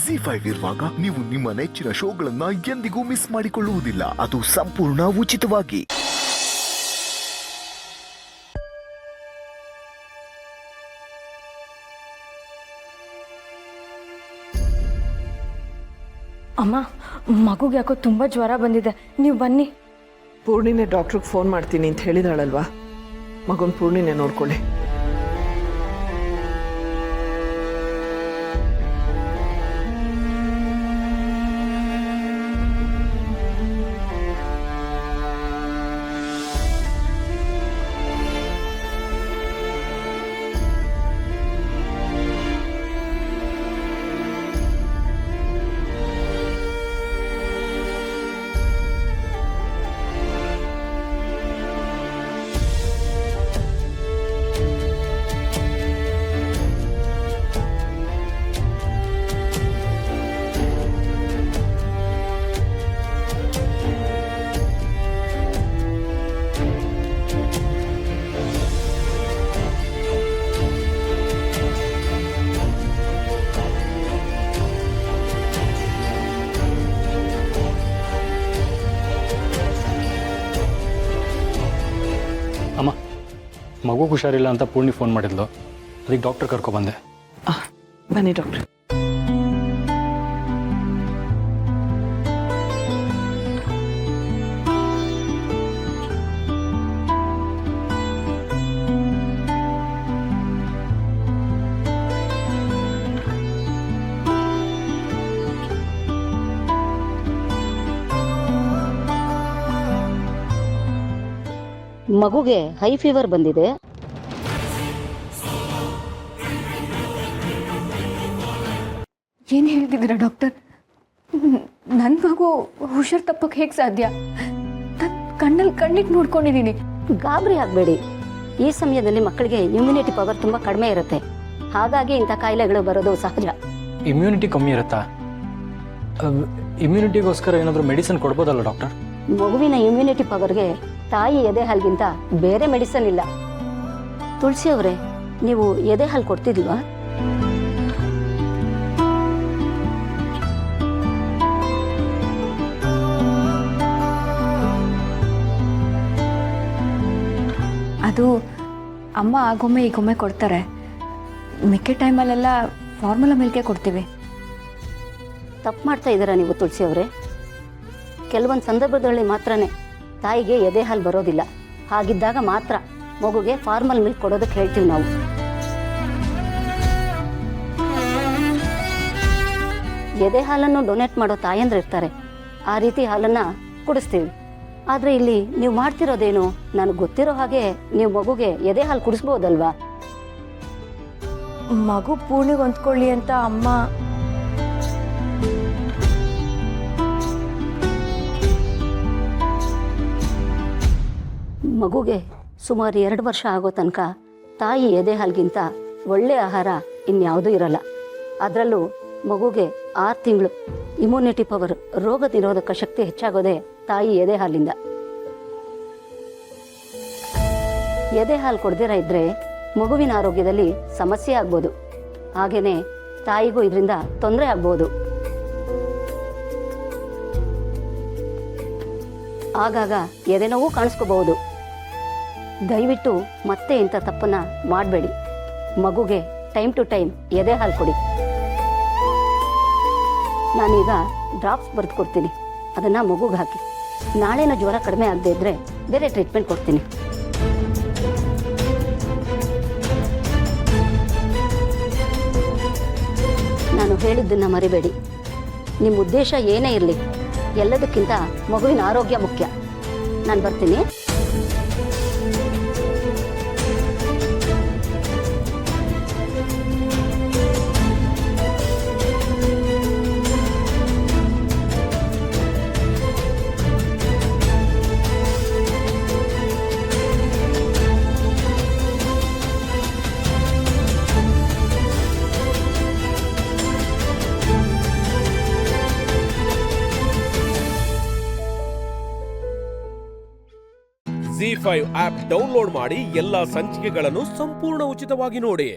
ಜಿ5 ಇರುವಾಗ ನೀವು ನಿಮ್ಮ ನೆಚ್ಚಿನ ಶೋಗಳನ್ನ ಎಂದಿಗೂ ಮಿಸ್ ಮಾಡಿಕೊಳ್ಳುವುದಿಲ್ಲ. ಅದು ಸಂಪೂರ್ಣ ಉಚಿತವಾಗಿ. ಅಮ್ಮ, ಮಗುಗೆ ಯಾಕೋ ತುಂಬ ಜ್ವರ ಬಂದಿದೆ, ನೀವು ಬನ್ನಿ. ಪೂರ್ಣಿನೇ ಡಾಕ್ಟ್ರಿಗೆ ಫೋನ್ ಮಾಡ್ತೀನಿ ಅಂತ ಹೇಳಿದಾಳಲ್ವಾ, ಮಗನ ಪೂರ್ಣಿನೇ ನೋಡ್ಕೊಳ್ಳಿ. ಅಮ್ಮ, ಮಗು ಹುಷಾರಿಲ್ಲ ಅಂತ ಪೂರ್ಣಿ ಫೋನ್ ಮಾಡಿದ್ಲು, ಅದಕ್ಕೆ ಡಾಕ್ಟರ್ ಕರ್ಕೊಬಂದೆ. ಬನ್ನಿ ಡಾಕ್ಟ್ರ್. ಮಗುಗೆ ಹೈ ಫೀವರ್ ಬಂದಿದೆ. ಏನು ಹೇಳ್ತಿದ್ದೀರಾ ಡಾಕ್ಟರ್? ನನ್ನ ಮಗು ಹುಷಾರು ತಪ್ಪಕ್ಕೆ ಹೇಗೆ ಸಾಧ್ಯ? ನಾನು ಕಣ್ಣಿಟ್ಟು ನೋಡ್ಕೊಂಡಿದ್ದೀನಿ. ಗಾಬರಿ ಆಗಬೇಡಿ. ಈ ಸಮಯದಲ್ಲಿ ಮಕ್ಕಳಿಗೆ ಇಮ್ಯುನಿಟಿ ಪವರ್ ತುಂಬ ಕಡಿಮೆ ಇರುತ್ತೆ, ಹಾಗಾಗಿ ಇಂಥ ಕಾಯಿಲೆಗಳು ಬರೋದು ಸಹಜ. ಇಮ್ಯುನಿಟಿ ಕಮ್ಮಿ ಇರುತ್ತಾ? ಇಮ್ಯುನಿಟಿಗೋಸ್ಕರ ಏನಾದರೂ ಮೆಡಿಸಿನ್ ಕೊಡ್ಬೋದಲ್ಲ ಡಾಕ್ಟರ್? ಮಗುವಿನ ಇಮ್ಯುನಿಟಿ ಪವರ್ಗೆ ತಾಯಿ ಎದೆ ಹಾಲಿಗಿಂತ ಬೇರೆ ಮೆಡಿಸನ್ ಇಲ್ಲ. ತುಳಸಿ ಅವರೇ, ನೀವು ಎದೆ ಹಾಲು ಕೊಡ್ತಿದ್ವಾ? ಅದು ಅಮ್ಮ ಆಗೊಮ್ಮೆ ಈಗೊಮ್ಮೆ ಕೊಡ್ತಾರೆ, ಮಿಕ್ಕ ಟೈಮಲ್ಲೆಲ್ಲ ಫಾರ್ಮುಲಾ ಮಿಲ್ಕೆ ಕೊಡ್ತೀವಿ. ತಪ್ಪು ಮಾಡ್ತಾ ಇದ್ದೀರಾ ನೀವು ತುಳಸಿ ಅವರೇ. ಕೆಲವೊಂದು ಸಂದರ್ಭದಲ್ಲಿ ಮಾತ್ರನೇ ತಾಯಿಗೆ ಎದೆ ಹಾಲು ಬರೋದಿಲ್ಲ. ಹಾಗಿದ್ದಾಗ ಮಾತ್ರ ಮಗುಗೆ ಫಾರ್ಮಲ್ ಮಿಲ್ಕ್ ಕೊಡೋದಕ್ಕೆ ಹೇಳ್ತೀವಿ ನಾವು. ಎದೆ ಹಾಲನ್ನು ಡೊನೇಟ್ ಮಾಡೋ ತಾಯಂದ್ರು ಇರ್ತಾರೆ, ಆ ರೀತಿ ಹಾಲನ್ನು ಕುಡಿಸ್ತೀವಿ. ಆದರೆ ಇಲ್ಲಿ ನೀವು ಮಾಡ್ತಿರೋದೇನು? ನನಗೆ ಗೊತ್ತಿರೋ ಹಾಗೆ ನೀವು ಮಗುಗೆ ಎದೆ ಹಾಲು ಕುಡಿಸ್ಬೋದಲ್ವಾ? ಮಗು ಪೂರ್ಣಿಗೆ ಹೊಂದ್ಕೊಳ್ಳಿ ಅಂತ ಅಮ್ಮ ಮಗುಗೆ ಸುಮಾರು 2 ವರ್ಷ ಆಗೋ ತನಕ ತಾಯಿ ಎದೆ ಹಾಲಿಗಿಂತ ಒಳ್ಳೆ ಆಹಾರ ಇನ್ಯಾವುದೂ ಇರಲ್ಲ. ಅದರಲ್ಲೂ ಮಗುಗೆ 6 ತಿಂಗಳು ಇಮ್ಯುನಿಟಿ ಪವರ್, ರೋಗ ನಿರೋಧಕ ಶಕ್ತಿ ಹೆಚ್ಚಾಗೋದೇ ತಾಯಿ ಎದೆ ಹಾಲಿಂದ. ಎದೆ ಹಾಲು ಕೊಡದಿರ ಇದ್ರೆ ಮಗುವಿನ ಆರೋಗ್ಯದಲ್ಲಿ ಸಮಸ್ಯೆ ಆಗ್ಬೋದು. ಹಾಗೇನೆ ತಾಯಿಗೂ ಇದರಿಂದ ತೊಂದರೆ ಆಗ್ಬೋದು. ಆಗಾಗ ಎದೆ ನೋವು ಕಾಣಿಸ್ಕೋಬಹುದು. ದಯವಿಟ್ಟು ಮತ್ತೆ ಇಂಥ ತಪ್ಪನ್ನ ಮಾಡಬೇಡಿ. ಮಗುಗೆ ಟೈಮ್ ಟು ಟೈಮ್ ಎದೆ ಹಾಲು ಕೊಡಿ. ನಾನೀಗ ಡ್ರಾಪ್ಸ್ ಬರೆದು ಕೊಡ್ತೀನಿ, ಅದನ್ನು ಮಗುಗೆ ಹಾಕಿ. ನಾಳೆನ ಜ್ವರ ಕಡಿಮೆ ಆಗದೆ ಇದ್ದರೆ ಬೇರೆ ಟ್ರೀಟ್ಮೆಂಟ್ ಕೊಡ್ತೀನಿ. ನಾನು ಹೇಳಿದ್ದನ್ನು ಮರಿಬೇಡಿ. ನಿಮ್ಮ ಉದ್ದೇಶ ಏನೇ ಇರಲಿ, ಎಲ್ಲದಕ್ಕಿಂತ ಮಗುವಿನ ಆರೋಗ್ಯ ಮುಖ್ಯ. ನಾನು ಬರ್ತೀನಿ. ಜಿ5 ಆಪ್ ಡೌನ್ಲೋಡ್ ಮಾಡಿ ಎಲ್ಲಾ ಸಂಚಿಕೆಗಳನ್ನು ಸಂಪೂರ್ಣ ಉಚಿತವಾಗಿ ನೋಡಿ.